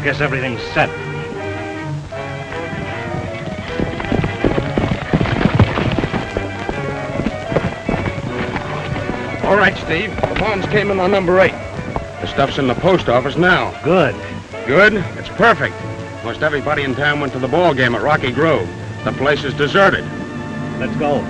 guess everything's set. All right, Steve. The bonds came in on number 8. The stuff's in the post office now. Good. Good? It's perfect. Most everybody in town went to the ball game at Rocky Grove. The place is deserted. Let's go.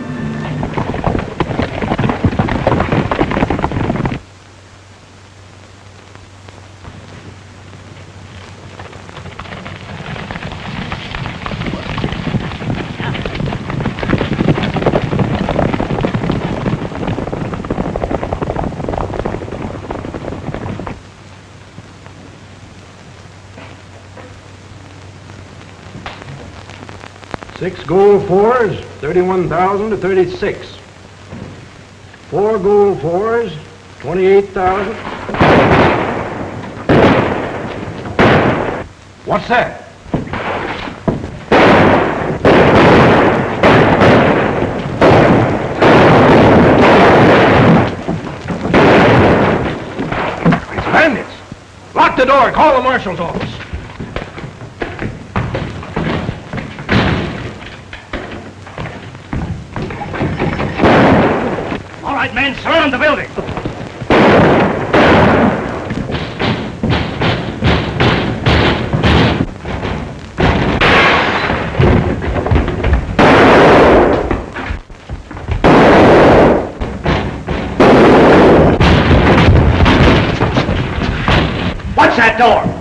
Six gold fours, 31,000 to 36. 4 gold fours, 28,000. What's that? It's bandits. Lock the door. Call the marshal's office. Men, surround the building. Watch that door.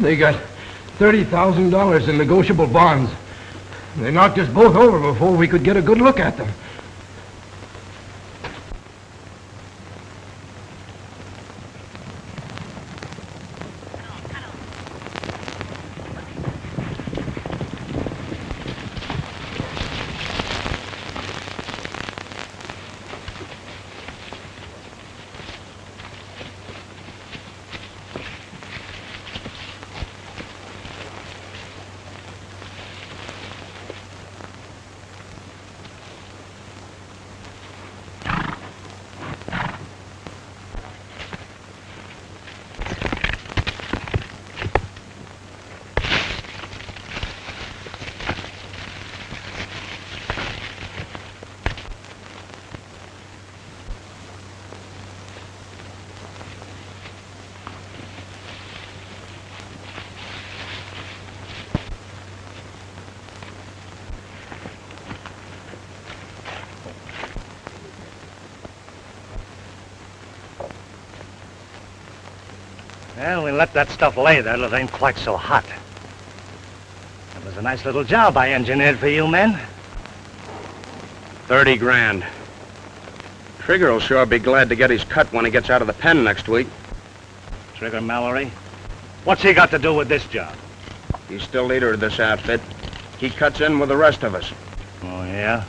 They got $30,000 in negotiable bonds. They knocked us both over before we could get a good look at them. Well, we let that stuff lay there till it ain't quite so hot. That was a nice little job I engineered for you men. 30 grand. Trigger will sure be glad to get his cut when he gets out of the pen next week. Trigger Mallory? What's he got to do with this job? He's still leader of this outfit. He cuts in with the rest of us. Oh, yeah?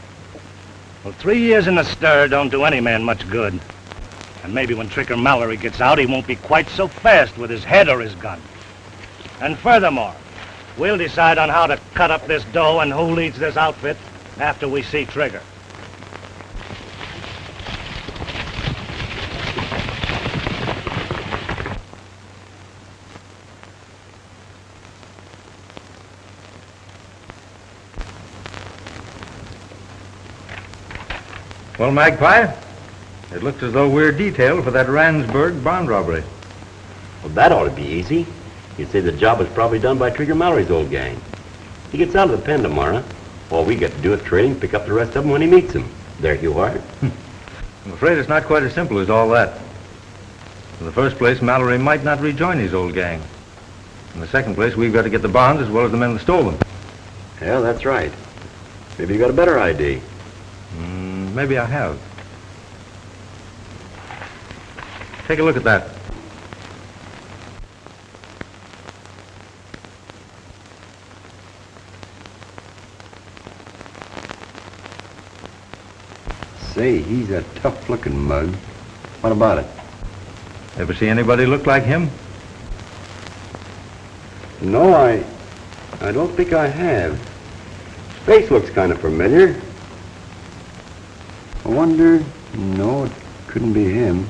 Well, 3 years in the stir don't do any man much good. And maybe when Trigger Mallory gets out, he won't be quite so fast with his head or his gun. And furthermore, we'll decide on how to cut up this dough and who leads this outfit after we see Trigger. Well, Magpie, it looks as though we're detailed for that Randsburg bond robbery. Well, that ought to be easy. You'd say the job was probably done by Trigger Mallory's old gang. He gets out of the pen tomorrow. All we got to do is trail him, pick up the rest of them when he meets them. There you are. I'm afraid it's not quite as simple as all that. In the first place, Mallory might not rejoin his old gang. In the second place, we've got to get the bonds as well as the men that stole them. Yeah, that's right. Maybe you got a better ID. Maybe I have. Take a look at that. Say, he's a tough-looking mug. What about it? Ever see anybody look like him? No, I don't think I have. His face looks kind of familiar. I wonder... No, it couldn't be him.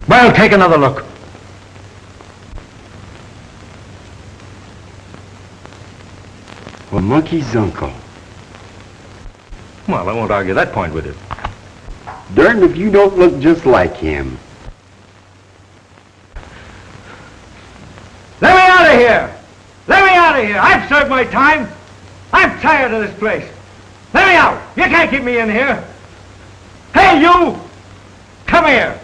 Well, take another look. Well, Monkey's uncle. Well, I won't argue that point with you. Darned if you don't look just like him. Let me out of here! Let me out of here! I've served my time! I'm tired of this place! Let me out! You can't keep me in here! Hey, you! Come here!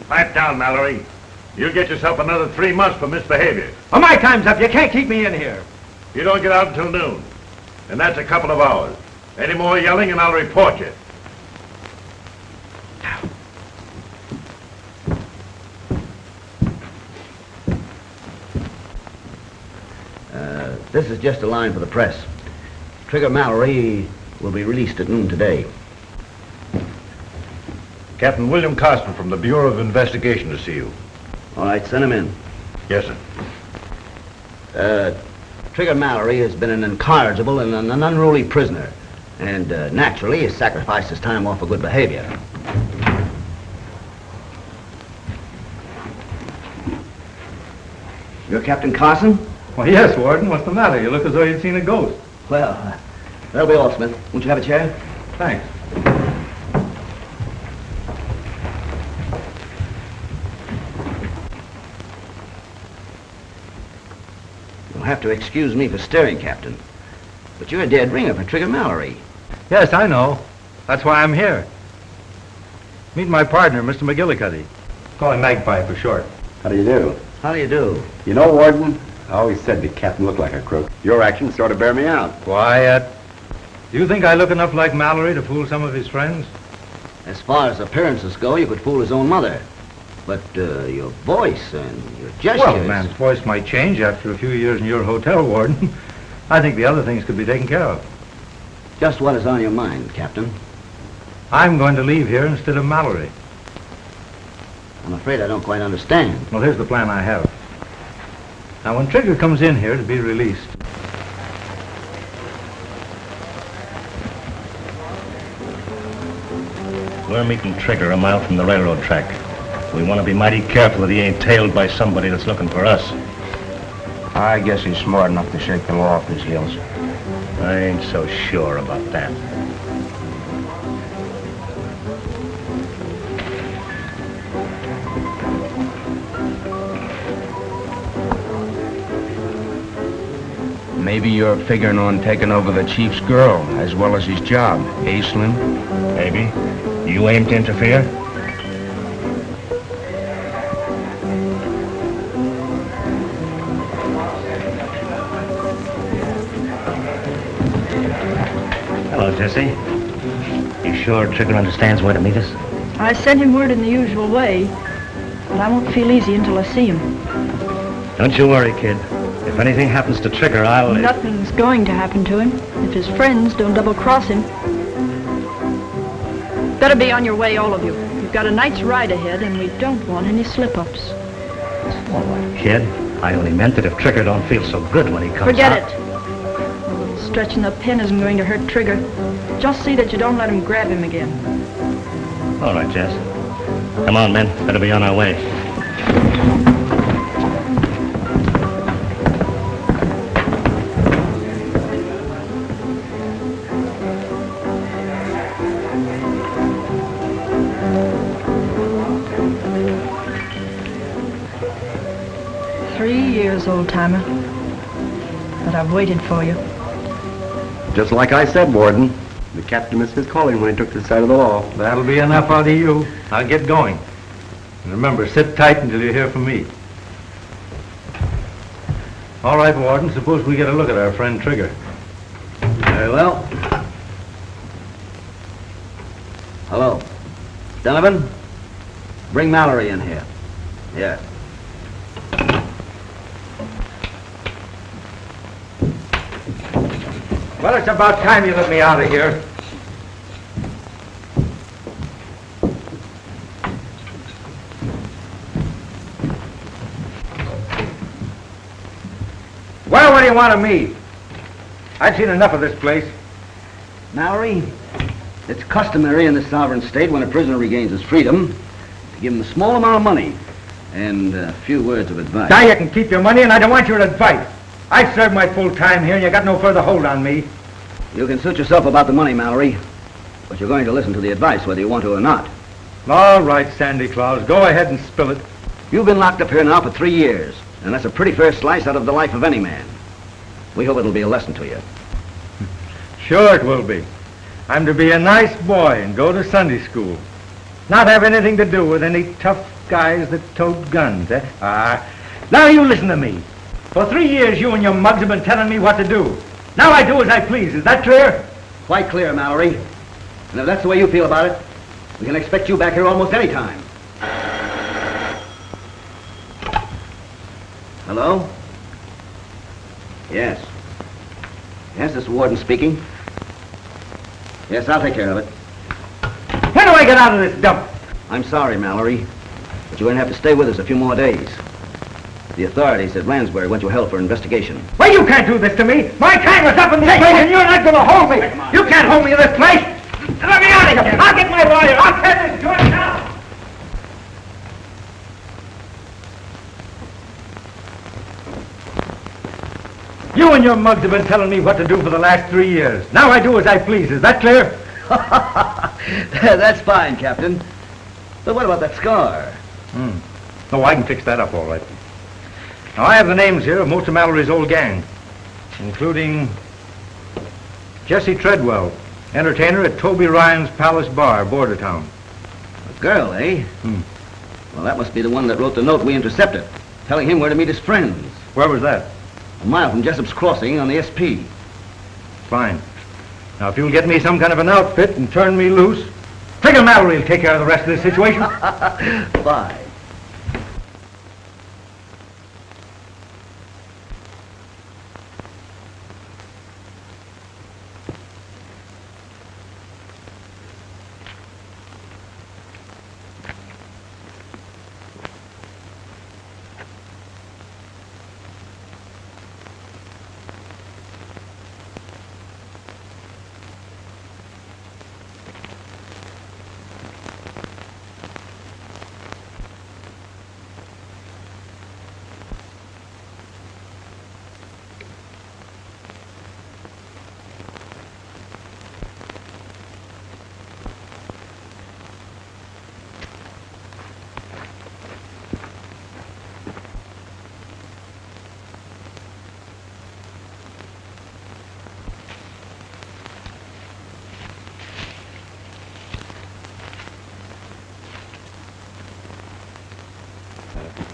Pipe down, Mallory. You'll get yourself another 3 months for misbehavior. Well, my time's up. You can't keep me in here. You don't get out until noon. And that's a couple of hours. Any more yelling and I'll report you. This is just a line for the press. Trigger Mallory will be released at noon today. Captain William Carson from the Bureau of Investigation to see you. All right, send him in. Yes, sir. Trigger Mallory has been an incorrigible and an unruly prisoner. And naturally, has sacrificed his time off for good behavior. You're Captain Carson? Well, yes, Warden. What's the matter? You look as though you'd seen a ghost. Well, that'll be all, Smith. Won't you have a chair? Thanks. You'll have to excuse me for stirring, Captain. But you're a dead ringer for Trigger Mallory. Yes, I know. That's why I'm here. Meet my partner, Mr. McGillicuddy. Call him Magpie for short. How do you do? How do you do? You know, Warden, I always said the captain looked like a crook. Your actions sort of bear me out. Quiet. Do you think I look enough like Mallory to fool some of his friends? As far as appearances go, you could fool his own mother. But your voice and your gestures... Well, a man's voice might change after a few years in your hotel, Warden. I think the other things could be taken care of. Just what is on your mind, Captain? I'm going to leave here instead of Mallory. I'm afraid I don't quite understand. Well, here's the plan I have. Now, when Trigger comes in here to be released, we're meeting Trigger a mile from the railroad track. We want to be mighty careful that he ain't tailed by somebody that's looking for us. I guess he's smart enough to shake the law off his heels. I ain't so sure about that. Maybe you're figuring on taking over the chief's girl as well as his job, eh, Slim? Maybe. You aim to interfere? Hello, Jesse. You sure Trigger understands where to meet us? I sent him word in the usual way, but I won't feel easy until I see him. Don't you worry, kid. If anything happens to Trigger, I'll... Nothing's going to happen to him if his friends don't double-cross him. Better be on your way, all of you. You've got a night's ride ahead, and we don't want any slip-ups. All right, kid. I only meant that if Trigger don't feel so good when he comes Forget out... it. A little stretching the pen isn't going to hurt Trigger. Just see that you don't let him grab him again. All right, Jess. Come on, men. Better be on our way. Old-timer, but I've waited for you. Just like I said, Warden. The captain missed his calling when he took the side of the law. that'll be enough out of you. I'll get going. And remember, sit tight until you hear from me. All right, Warden, suppose we get a look at our friend Trigger. Very well. Hello. Donovan? Bring Mallory in here. Yeah. Well, it's about time you let me out of here. Well, what do you want of me? I've seen enough of this place. Mallory, it's customary in this sovereign state when a prisoner regains his freedom to give him a small amount of money and a few words of advice. Now you can keep your money, and I don't want your advice. I've served my full time here, and you got no further hold on me. You can suit yourself about the money, Mallory, but you're going to listen to the advice whether you want to or not. All right, Sandy Claus, go ahead and spill it. You've been locked up here now for 3 years, and that's a pretty fair slice out of the life of any man. We hope it'll be a lesson to you. Sure it will be. I'm to be a nice boy and go to Sunday school. Not have anything to do with any tough guys that tote guns, eh? Now you listen to me. For 3 years you and your mugs have been telling me what to do. Now I do as I please. Is that clear? Quite clear, Mallory. And if that's the way you feel about it, we can expect you back here almost any time. Hello? Yes. Yes, this is Warden speaking. Yes, I'll take care of it. When do I get out of this dump? I'm sorry, Mallory, but you're going to have to stay with us a few more days. The authorities at Lansbury went to hell for investigation. Well, you can't do this to me. My time is up in this place, and you're not going to hold me. You can't hold me in this place. Let me out of here. I'll get my lawyer. I'll tear this joint down. You and your mugs have been telling me what to do for the last 3 years. Now I do as I please. Is that clear? That's fine, Captain. But what about that scar? Oh, I can fix that up all right. Now, I have the names here of most of Mallory's old gang, including Jesse Treadwell, entertainer at Toby Ryan's Palace Bar, Bordertown. A girl, eh? Well, that must be the one that wrote the note we intercepted, telling him where to meet his friends. Where was that? A mile from Jessup's Crossing on the SP. Fine. Now, if you'll get me some kind of an outfit and turn me loose, Trigger Mallory will take care of the rest of this situation. Fine.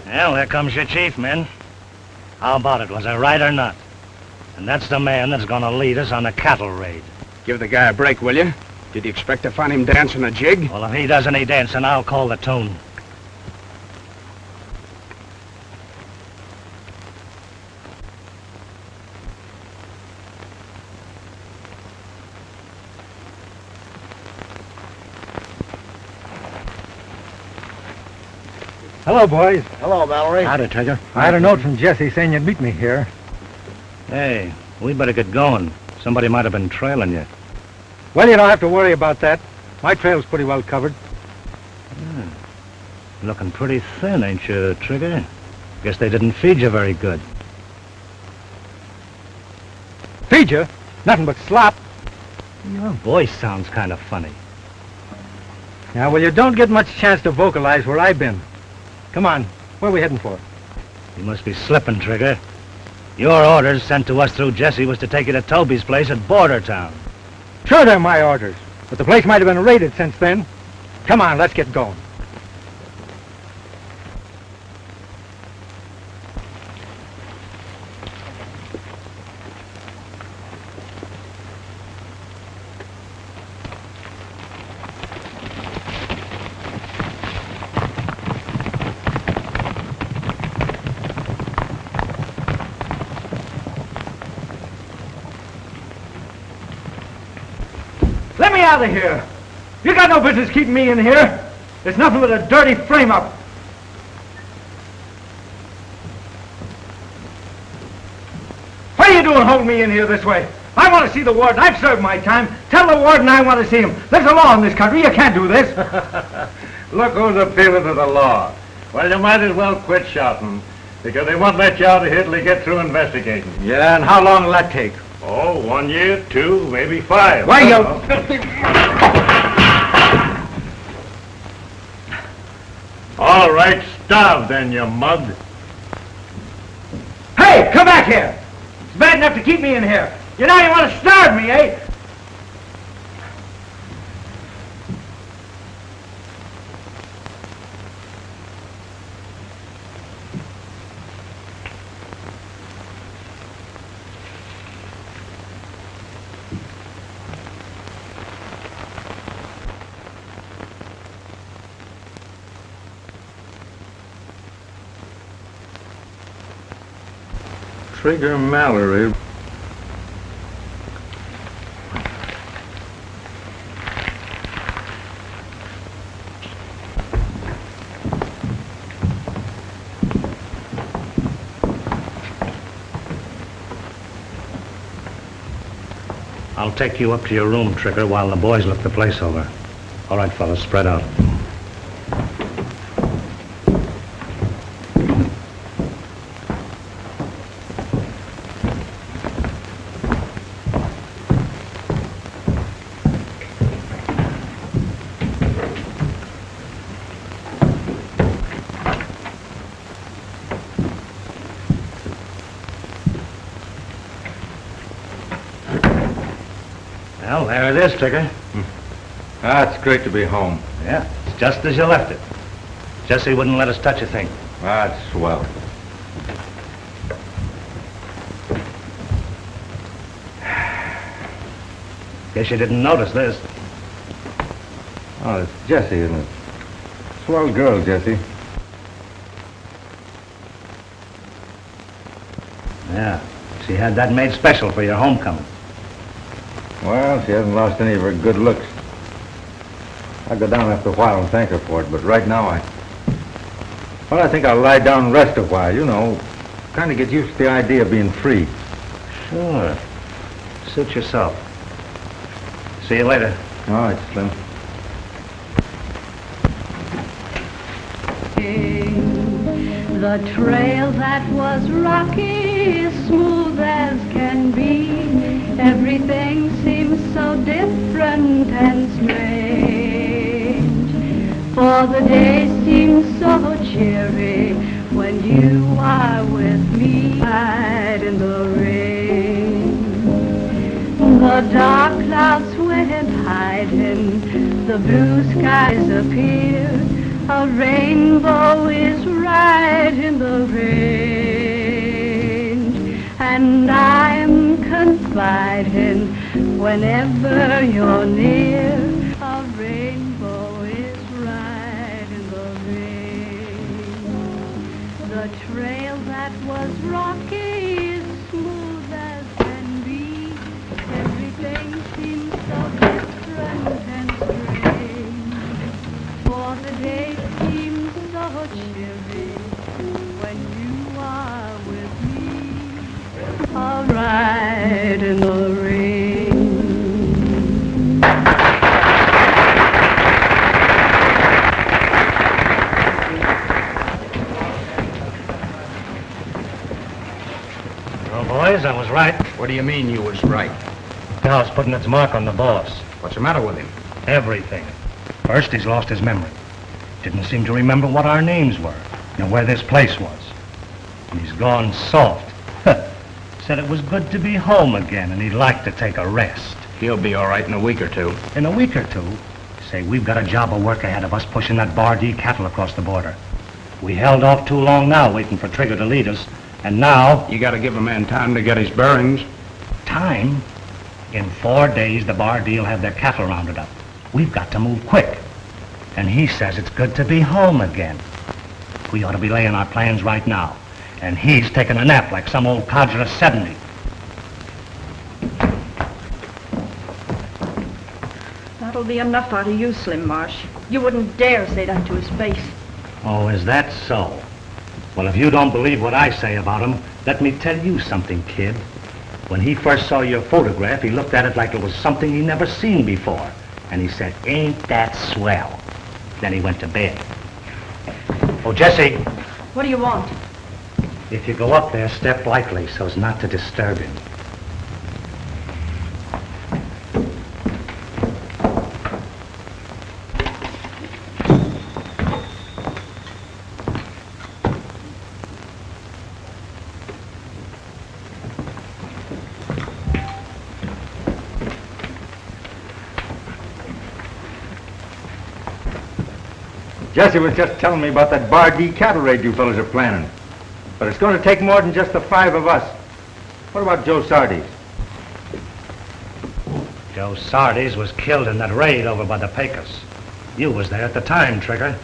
Well, there comes your chief, men. How about it? Was I right or not? And that's the man that's gonna lead us on a cattle raid. Give the guy a break, will you? Did you expect to find him dancing a jig? Well, if he does any dancing, I'll call the tune. Hello, boys. Hello, Mallory. Howdy, Trigger. I had a note from Jesse saying you'd meet me here. Hey, we better get going. Somebody might have been trailing you. Well, you don't have to worry about that. My trail's pretty well covered. Looking pretty thin, ain't you, Trigger? Guess they didn't feed you very good. Feed you? Nothing but slop. Your voice sounds kind of funny. Yeah, well, you don't get much chance to vocalize where I've been. Come on, where are we heading for? You must be slipping, Trigger. Your orders sent to us through Jesse was to take you to Toby's place at Bordertown. Sure, they're my orders, but the place might have been raided since then. Come on, let's get going. out of here. You got no business keeping me in here. It's nothing but a dirty frame-up. What are you doing holding me in here this way? I want to see the warden. I've served my time. Tell the warden I want to see him. There's a law in this country. You can't do this. Look who's appealing to the law. Well, you might as well quit shouting, because they won't let you out of here till they get through investigating. Yeah, and how long will that take? Oh, 1 year, 2, maybe 5. Why, you... All right, starve then, you mug. Hey, come back here. It's bad enough to keep me in here. You know you want to starve me, eh? Trigger Mallory. I'll take you up to your room, Trigger, while the boys look the place over. All right, fellas, spread out. Well, there it is, Trigger. Ah, it's great to be home. Yeah, it's just as you left it. Jesse wouldn't let us touch a thing. That's swell. Guess you didn't notice this. Oh, it's Jessie, isn't it? Swell girl, Jessie. Yeah, she had that made special for your homecoming. Well, she hasn't lost any of her good looks. I'll go down after a while and thank her for it, but right now I think I'll lie down and rest a while, you know. Kind of get used to the idea of being free. Sure. Suit yourself. See you later. All right, Slim. The trail that was rocky, smooth as can be. Everything seems so different and strange. For the day seems so cheery when you are with me right in the rain. The dark clouds went hiding, the blue skies appeared. A rainbow is right in the range, and I'm confiding whenever you're near. A rainbow is right in the range. The trail that was rocky is smooth as can be. Everything seems so different and strange. For the day seems so cheery when you are with me, all right in the rain. Well, boys, I was right. What do you mean you was right? The house putting its mark on the boss. What's the matter with him? Everything. First, he's lost his memory. Didn't seem to remember what our names were, and where this place was. And he's gone soft. Said it was good to be home again, and he'd like to take a rest. He'll be all right in a week or two. In a week or two? Say, we've got a job of work ahead of us pushing that Bardee cattle across the border. We held off too long now, waiting for Trigger to lead us, and now... You gotta give a man time to get his bearings. Time? In 4 days, the Bardee will have their cattle rounded up. We've got to move quick. And he says it's good to be home again. We ought to be laying our plans right now. And he's taking a nap like some old codger of 70. That That'll be enough out of you, Slim Marsh. You wouldn't dare say that to his face. Oh, is that so? Well, if you don't believe what I say about him, let me tell you something, kid. When he first saw your photograph, he looked at it like it was something he never seen before. And he said, "Ain't that swell?" Then he went to bed. Oh, Jesse, What do you want? if you go up there, step lightly so as not to disturb him. Jesse was just telling me about that Bar D cattle raid you fellas are planning. But it's going to take more than just the 5 of us. What about Joe Sardes? Joe Sardes was killed in that raid over by the Pecos. You was there at the time, Trigger.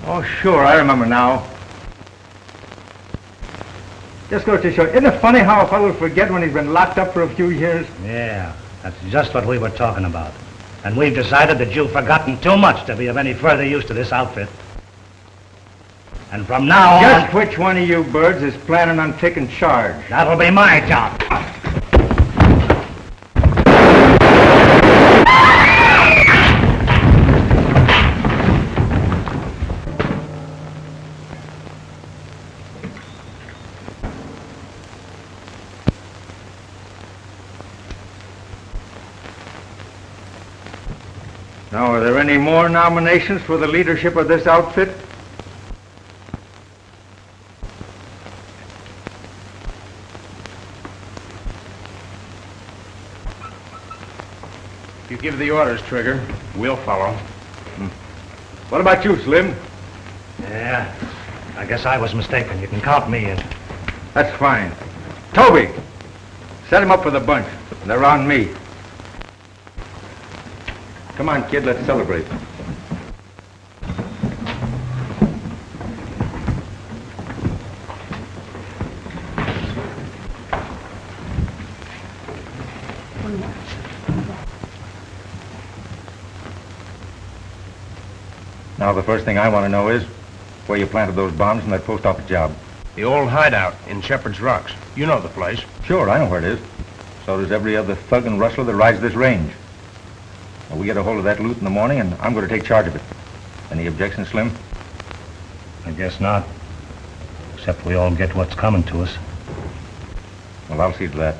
Oh, sure, I remember now. Just goes to show, isn't it funny how a fellow will forget when he's been locked up for a few years? Yeah, that's just what we were talking about. And we've decided that you've forgotten too much to be of any further use to this outfit. And from now on... Just which one of you birds is planning on taking charge? That'll be my job. Now, are there any more nominations for the leadership of this outfit? If you give the orders, Trigger, we'll follow. What about you, Slim? Yeah, I guess I was mistaken. You can count me in. That's fine. Toby, set him up for the bunch. They're on me. Come on, kid, let's celebrate. Now, the first thing I want to know is where you planted those bombs in that post office job. The old hideout in Shepherd's Rocks. You know the place. Sure, I know where it is. So does every other thug and rustler that rides this range. Well, we get a hold of that loot in the morning, and I'm going to take charge of it. Any objections, Slim? I guess not. Except we all get what's coming to us. Well, I'll see to that.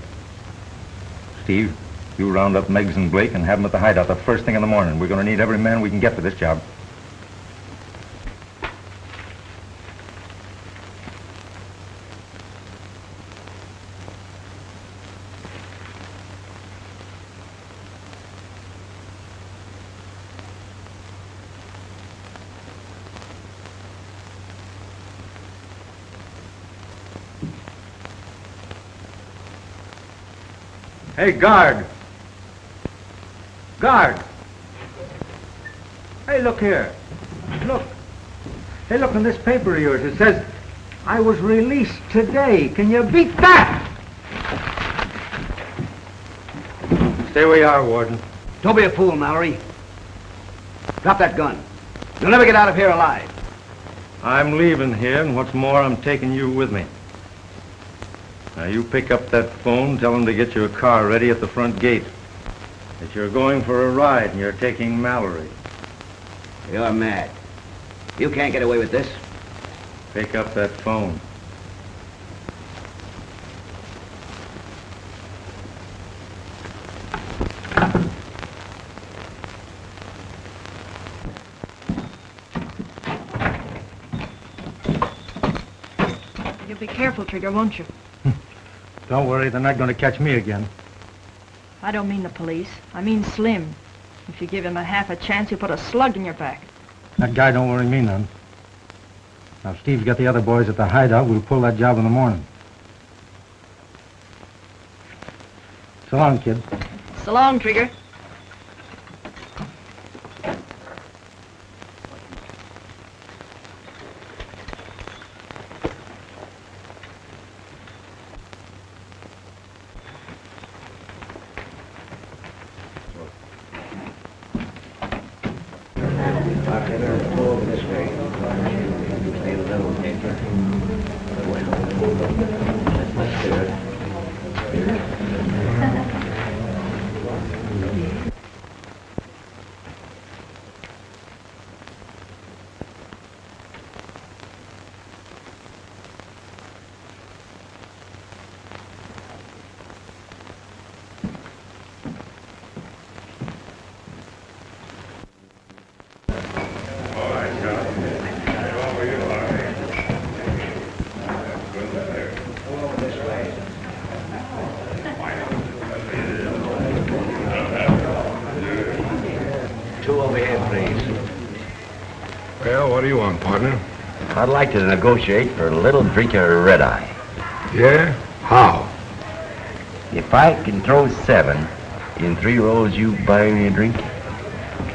Steve, you round up Meigs and Blake and have them at the hideout the first thing in the morning. We're going to need every man we can get for this job. Hey, guard! Guard! Hey, look here. Look. Hey, look in this paper of yours. It says, I was released today. Can you beat that? Stay where you are, Warden. Don't be a fool, Mallory. Drop that gun. You'll never get out of here alive. I'm leaving here, and what's more, I'm taking you with me. Now, you pick up that phone, tell them to get you a car ready at the front gate. That you're going for a ride, and you're taking Mallory. You're mad. You can't get away with this. Pick up that phone. You'll be careful, Trigger, won't you? Don't worry, they're not going to catch me again. I don't mean the police. I mean Slim. If you give him a half a chance, he'll put a slug in your back. That guy don't worry me none. Now, if Steve's got the other boys at the hideout, we'll pull that job in the morning. So long, kid. So long, Trigger. Over this way. Stay a little paper. Let's do it. Well, what do you want, partner? I'd like to negotiate for a little drink of red-eye. Yeah? How? If I can throw 7 in 3 rolls, you buy me a drink?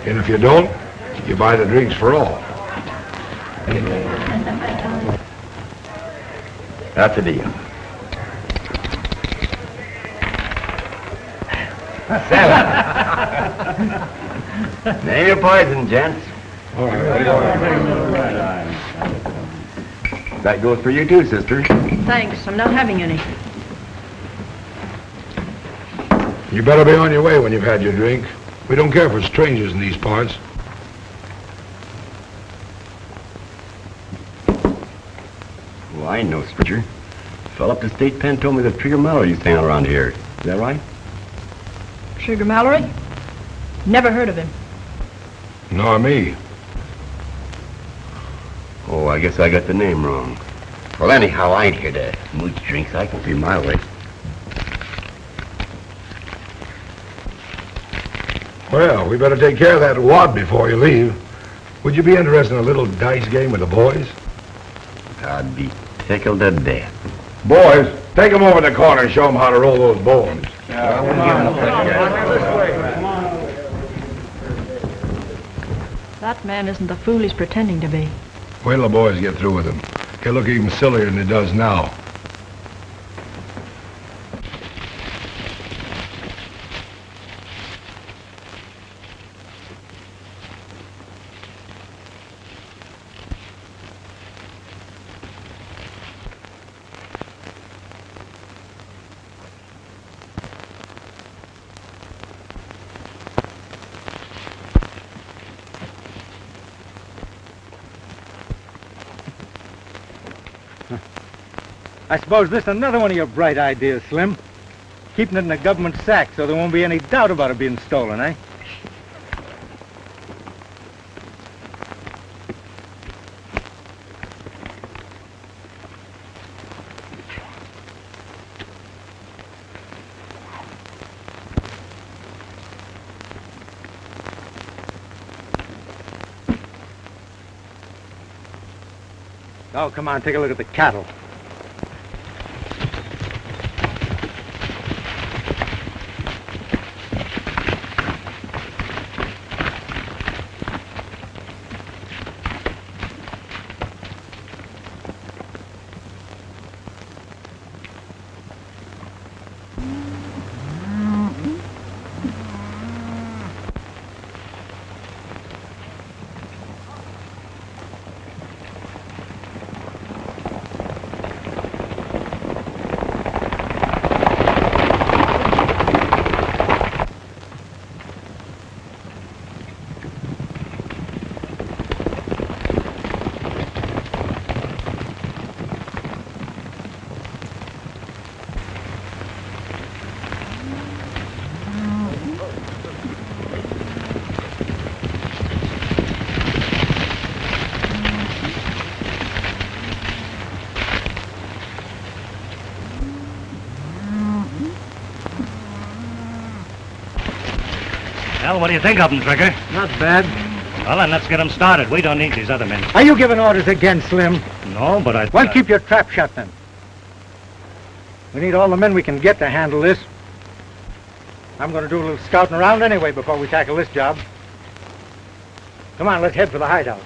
And if you don't, you buy the drinks for all. That's a deal. 7. Name your poison, gents. All right. That goes for you too, sister. Thanks, I'm not having any. You better be on your way when you've had your drink. We don't care for strangers in these parts. Well, I ain't no stranger. Fell up the state pen told me that Trigger Mallory used to hang around here. Is that right? Trigger Mallory? Never heard of him. Nor me. Oh, I guess I got the name wrong. Well, anyhow, I ain't here to mooch drinks. I can see my way. Well, we better take care of that wad before you leave. Would you be interested in a little dice game with the boys? I'd be tickled to death. Boys, take them over to the corner and show them how to roll those bones. That man isn't the fool he's pretending to be. Wait till the boys get through with him. He'll look even sillier than he does now. I suppose this is another one of your bright ideas, Slim. Keeping it in a government sack so there won't be any doubt about it being stolen, eh? Oh, come on, take a look at the cattle. Well, what do you think of them, Trigger? Not bad. Well, then let's get them started. We don't need these other men. Are you giving orders again, Slim? No, but I... Well, keep your trap shut, then. We need all the men we can get to handle this. I'm going to do a little scouting around anyway before we tackle this job. Come on, let's head for the hideout.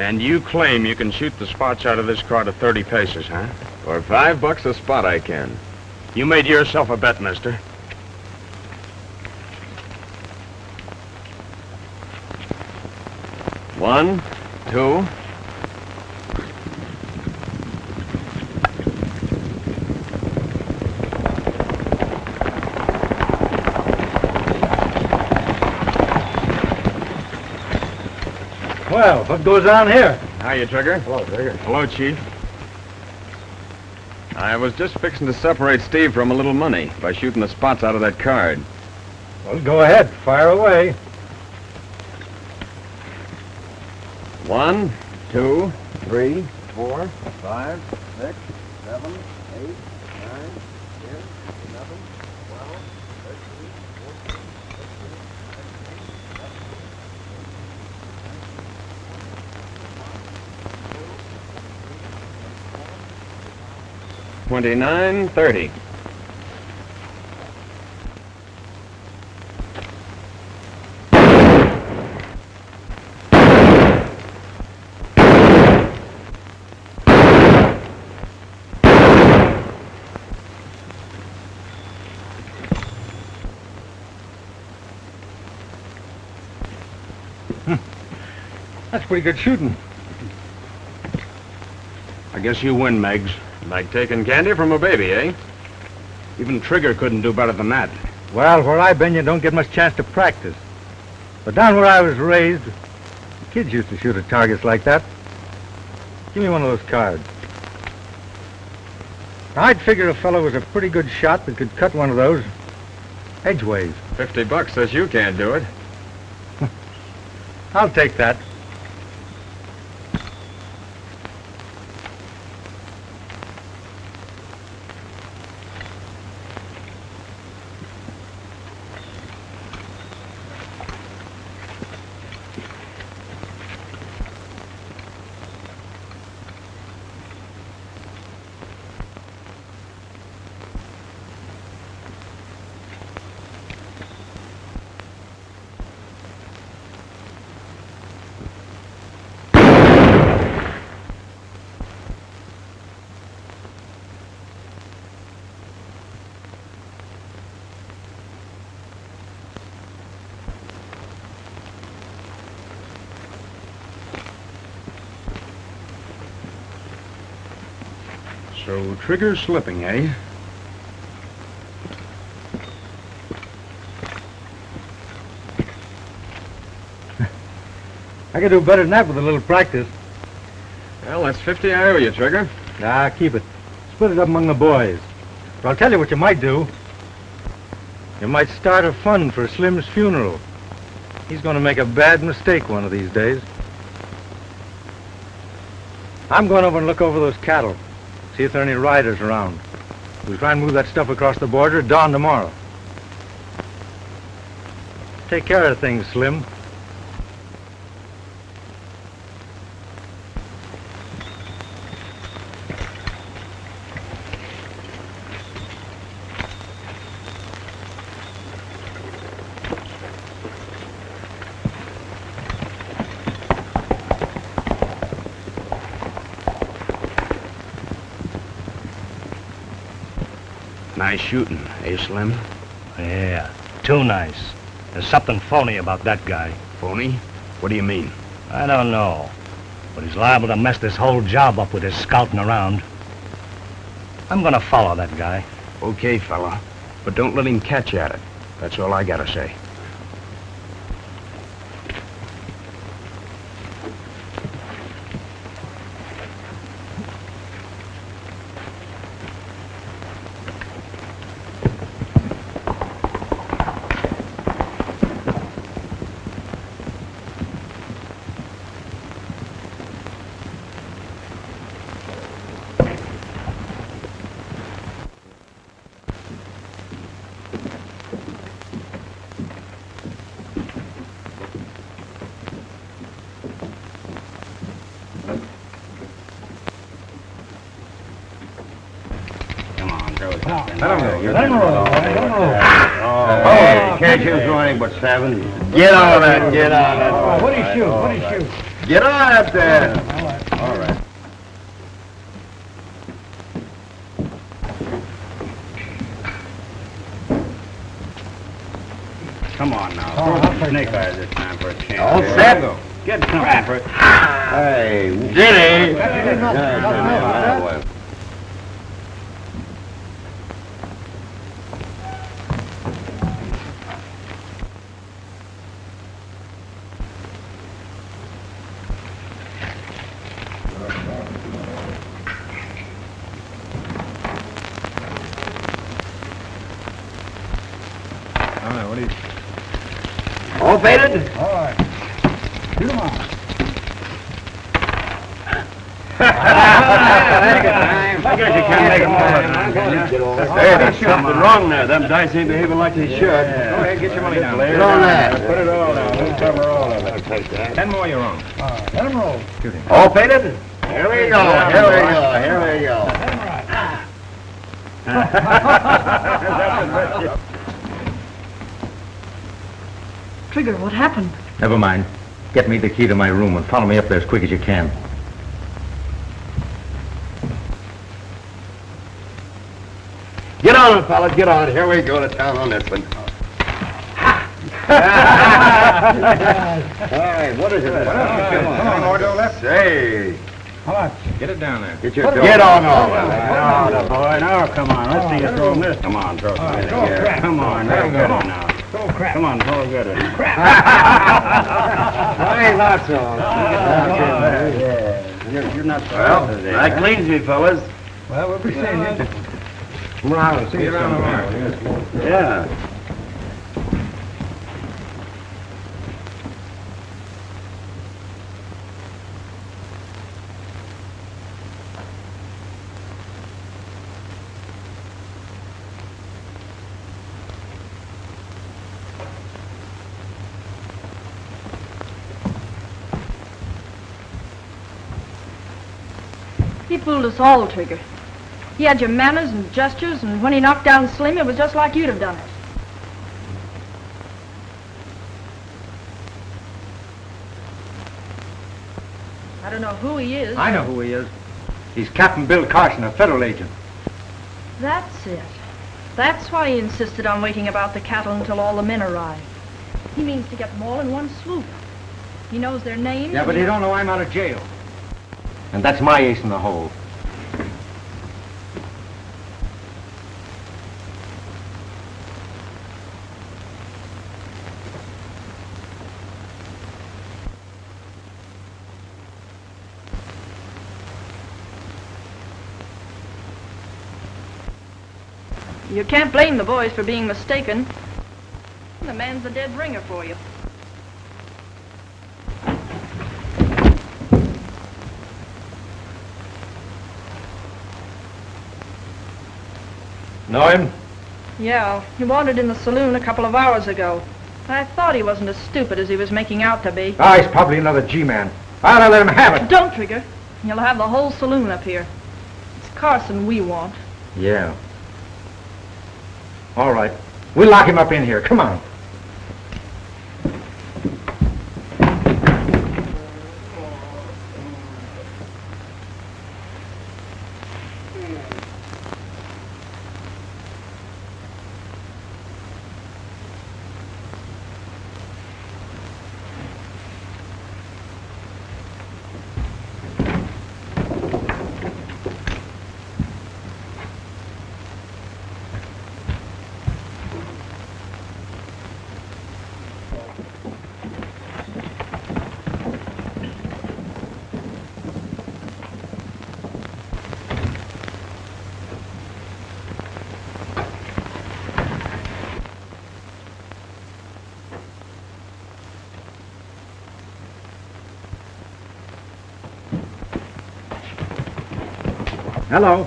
And you claim you can shoot the spots out of this car to 30 paces, huh? For $5 a spot, I can. You made yourself a bet, mister. One, two. Well, what goes on here? Hiya, Trigger. Hello, Trigger. Hello, Chief. I was just fixing to separate Steve from a little money by shooting the spots out of that card. Well, go ahead. Fire away. 1, 2, 3, 4, 5, 6, 7, 8, 9, 10, 11, 12, 13, 14, 29, 30. That's pretty good shooting. I guess you win, Meggs. Like taking candy from a baby, eh? Even Trigger couldn't do better than that. Well, where I've been, you don't get much chance to practice. But down where I was raised, the kids used to shoot at targets like that. Give me one of those cards. Now, I'd figure a fellow was a pretty good shot that could cut one of those edgeways. $50 says you can't do it. I'll take that. So Trigger's slipping, eh? I could do better than that with a little practice. Well, that's 50 I owe you, Trigger. Nah, keep it. Split it up among the boys. But I'll tell you what you might do. You might start a fund for Slim's funeral. He's going to make a bad mistake one of these days. I'm going over and look over those cattle. See if there are any riders around. We'll try and move that stuff across the border at dawn tomorrow. Take care of things, Slim. Nice shooting, eh, Slim? Yeah, too nice. There's something phony about that guy. Phony? What do you mean? I don't know. But he's liable to mess this whole job up with his scouting around. I'm gonna follow that guy. Okay, fella. But don't let him catch you at it. That's all I gotta say. Can't shoot through anything but 7. Get on that, get on that. What do you shoot? What do you shoot? Get on up there. All right. Come on now. Throw the snake eyes this time for a chance. All set? Get something for it. Hey, Diddy. All faded? All right. Shoot 'em on. I guess you can't make them all. Hey, there's something wrong there. Them dice ain't behaving like they should. Go ahead, get your money down. Get on that. Put it all down. We'll cover all of it. I'll take that. 10 more you're on. Let 'em roll. Shoot him. All faded? Here we go. Here we go. Here we go. Trigger, what happened? Never mind. Get me the key to my room and follow me up there as quick as you can. Get on it, fellas. Get on. Here we go to town on this one. All right, what is it? Come on, Ordo, left. Say. How much? Get it down there. Get on all of it. Oh, boy. Now, come on. Let's see you throw this. Come on, throw some in here. Come on, now, get it now. Throw crap. Come on, throw good at it. I ain't not so. You're not so Well, that cleans me, fellas. Well, we'll be seeing you. Come on, see you around tomorrow. Yeah. He fooled us all, Trigger. He had your manners and gestures, and when he knocked down Slim, it was just like you'd have done it. I don't know who he is. I know who he is. He's Captain Bill Carson, a federal agent. That's it. That's why he insisted on waiting about the cattle until all the men arrive. He means to get them all in one swoop. He knows their names. Yeah, but he don't know I'm out of jail. And that's my ace in the hole. You can't blame the boys for being mistaken. The man's a dead ringer for you. Know him? Yeah, he wandered in the saloon a couple of hours ago. I thought he wasn't as stupid as he was making out to be. Ah, he's probably another G-man. I ought to let him have it. Don't, Trigger. You'll have the whole saloon up here. It's Carson we want. Yeah. All right. We'll lock him up in here. Come on. Hello.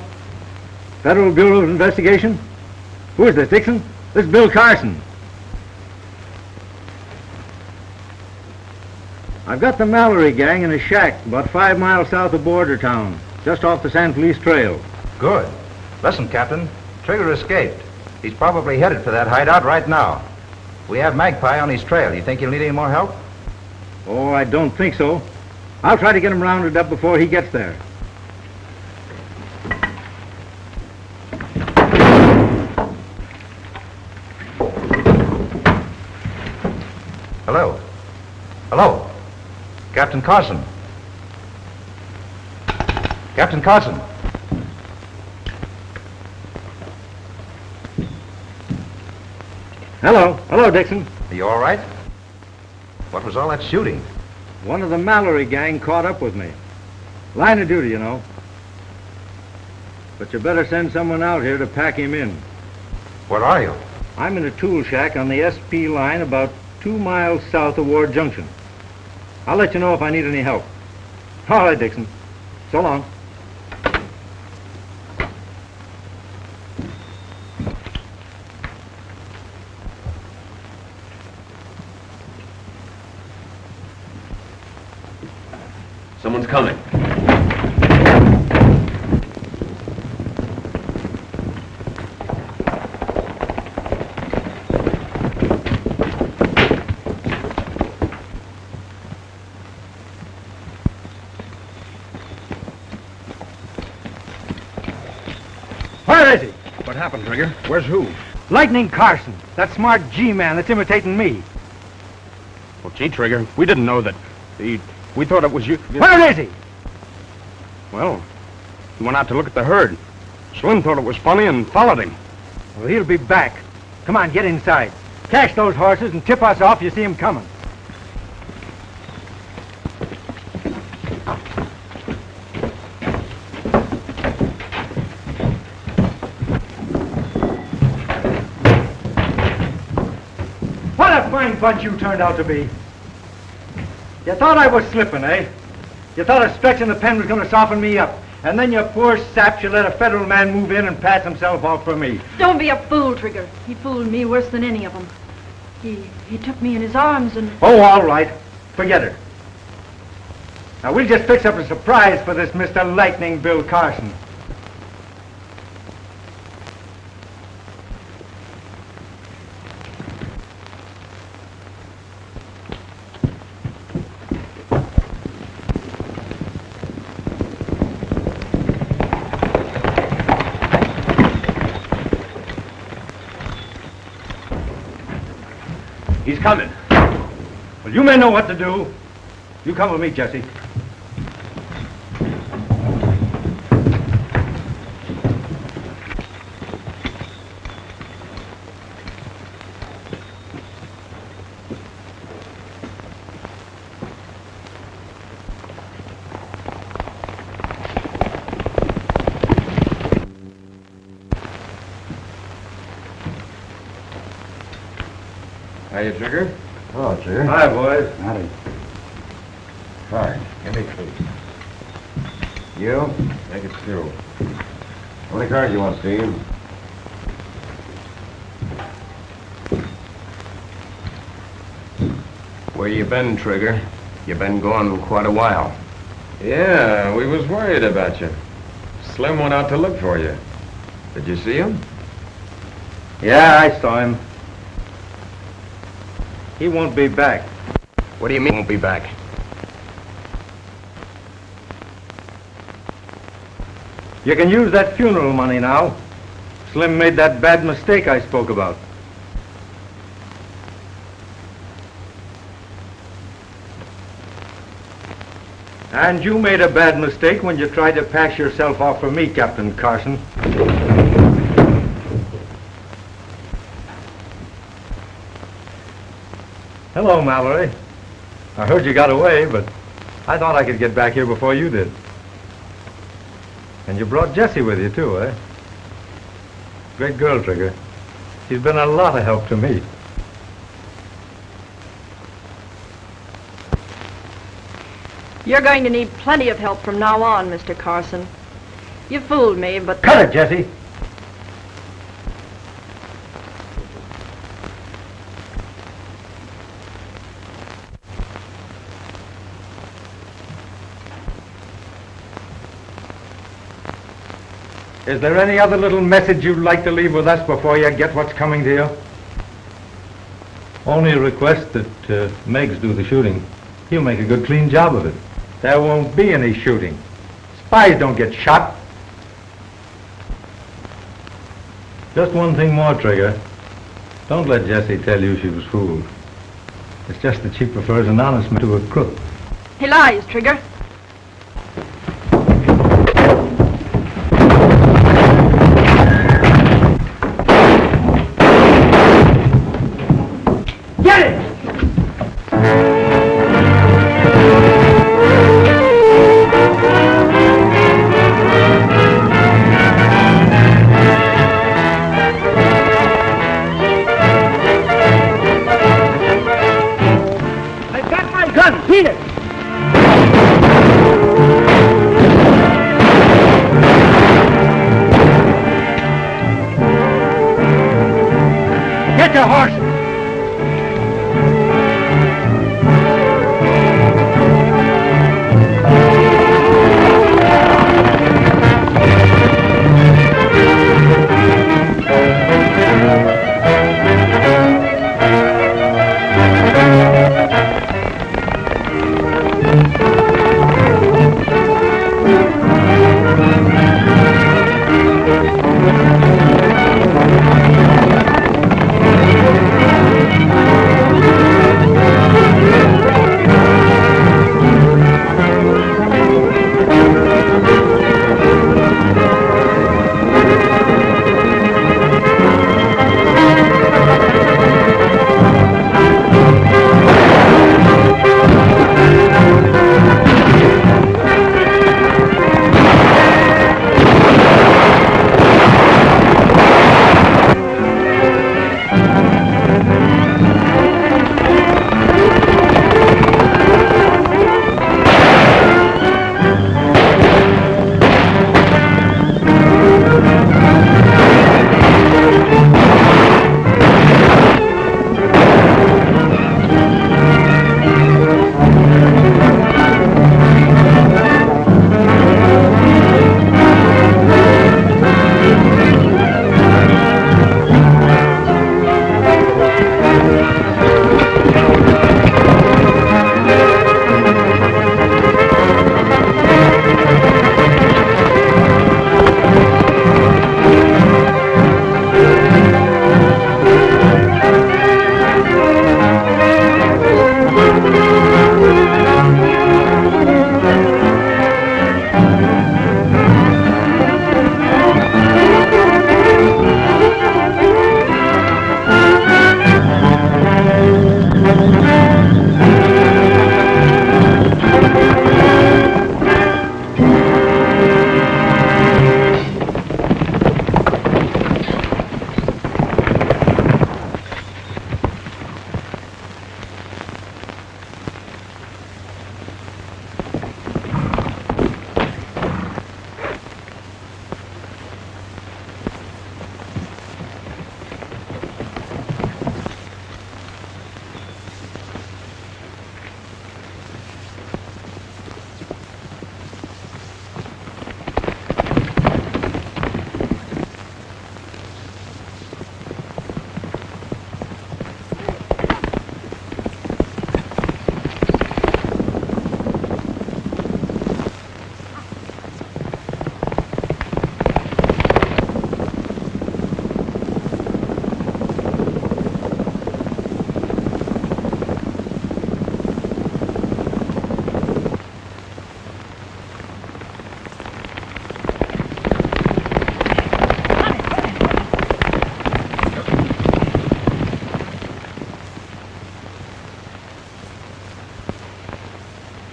Federal Bureau of Investigation? Who is this, Dixon? This is Bill Carson. I've got the Mallory gang in a shack about 5 miles south of Border Town, just off the San Felice Trail. Good. Listen, Captain. Trigger escaped. He's probably headed for that hideout right now. We have Magpie on his trail. You think you'll need any more help? Oh, I don't think so. I'll try to get him rounded up before he gets there. Hello. Hello. Captain Carson. Captain Carson. Hello. Hello, Dixon. Are you all right? What was all that shooting? One of the Mallory gang caught up with me. Line of duty, you know. But you better send someone out here to pack him in. Where are you? I'm in a tool shack on the SP line about 2 miles south of Ward Junction. I'll let you know if I need any help. All right, Dixon. So long. Someone's coming. Where is he? What happened, Trigger? Where's who? Lightning Carson, that smart G-man that's imitating me. Well, gee, Trigger, we didn't know that. We thought it was you. Where is he? Well, he went out to look at the herd. Slim thought it was funny and followed him. Well, he'll be back. Come on, get inside. Catch those horses and tip us off if you see him coming. What a fine bunch you turned out to be. You thought I was slipping, eh? You thought a stretch in the pen was going to soften me up. And then you poor saps, you let a federal man move in and pass himself off for me. Don't be a fool, Trigger. He fooled me worse than any of them. He took me in his arms and... Oh, all right. Forget it. Now, we'll just fix up a surprise for this Mr. Lightning Bill Carson. He's coming. Well, you may know what to do. You come with me, Jesse. Hiya, Trigger. Hello, Trigger. Hi, boys. Howdy. Sorry. Give me 3. You? Make it 2. How many cars you want, Steve? Where you been, Trigger? You been gone quite a while. Yeah, we was worried about you. Slim went out to look for you. Did you see him? Yeah, I saw him. He won't be back. What do you mean won't be back? You can use that funeral money now. Slim made that bad mistake I spoke about. And you made a bad mistake when you tried to pass yourself off for me, Captain Carson. Hello, Mallory. I heard you got away, but I thought I could get back here before you did. And you brought Jessie with you, too, eh? Great girl, Trigger. She's been a lot of help to me. You're going to need plenty of help from now on, Mr. Carson. You fooled me, but... Cut it, Jessie! Is there any other little message you'd like to leave with us before you get what's coming to you? Only a request that Meigs do the shooting. He'll make a good, clean job of it. There won't be any shooting. Spies don't get shot. Just one thing more, Trigger. Don't let Jessie tell you she was fooled. It's just that she prefers an honest man to a crook. He lies, Trigger. Get it! I've got my gun. Beat it. Get your horses.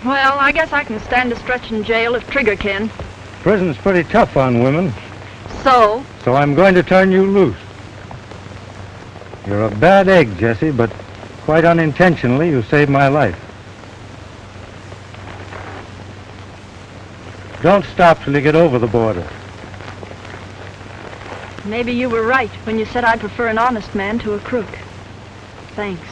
Well, I guess I can stand a stretch in jail if Trigger can. Prison's pretty tough on women, So? so I'm going to turn you loose. You're a bad egg, Jessie, but quite unintentionally you saved my life. Don't stop till you get over the border. Maybe you were right when you said I'd prefer an honest man to a crook. Thanks.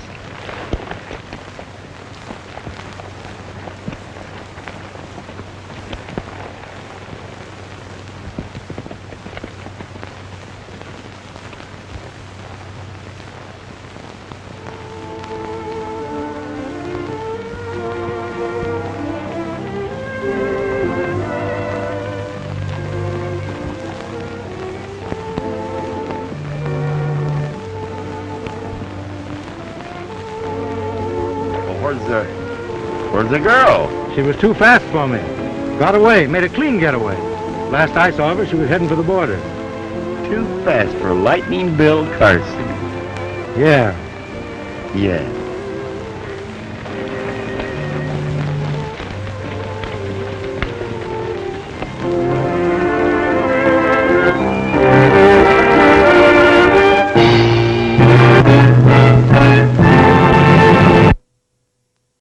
Where's the girl? She was too fast for me. Got away, made a clean getaway. Last I saw of her, she was heading for the border. Too fast for Lightning Bill Carson. Yeah. Yeah.